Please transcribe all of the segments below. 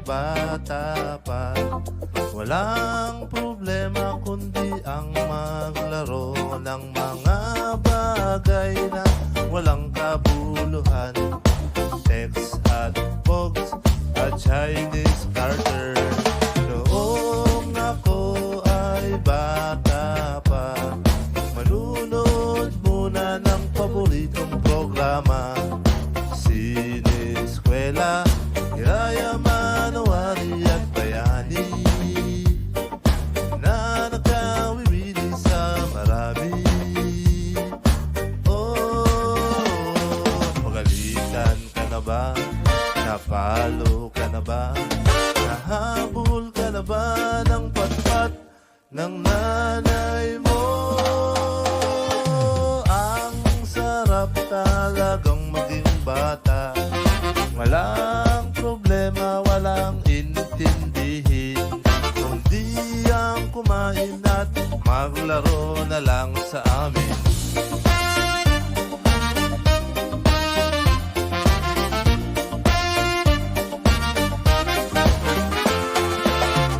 bata pa. Walang problema kundi ang maglaro ng mga bagay na walang kabuluhan. Text at pogs at Chinese Carter. Noong ako ay bata pa, manunod muna ng paboritong programa. Sine, eskwela, Hiraya, Manowari at Bayani, na nagkawiwili sa marami. Oh, pagalitan ka na ba? Napalo ka na ba? Nahabol ka na ba ng patpat ng nanay mo? Ang sarap talagang maging bata. Walang problema, walang intindihin, kundi ang kumain at maglaro na lang sa amin.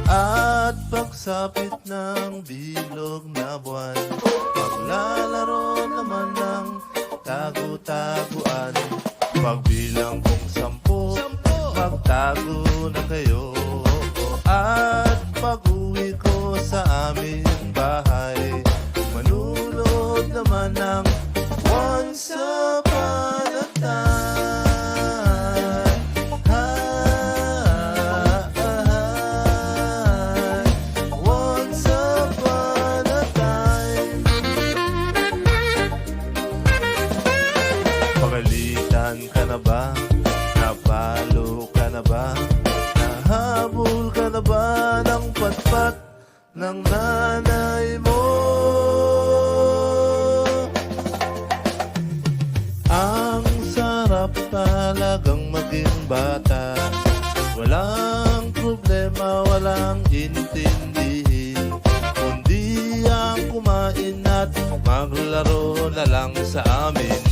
At pagsapit ng bilog na buwan, maglalaro naman ng tago-taguan. Pagbilang kong 10, magtago na kayo. At pag-uwi ko sa aming bahay, manunod naman ng Once Upon a Time. Once upon a time. Pagalitan ka na ba? Napalo ka na ba? Nahabol ka na ba ng patpat ng nanay mo? Ang sarap talagang maging bata. Walang problema, walang intindihin, kundi ang kumain at maglaro na lang sa amin.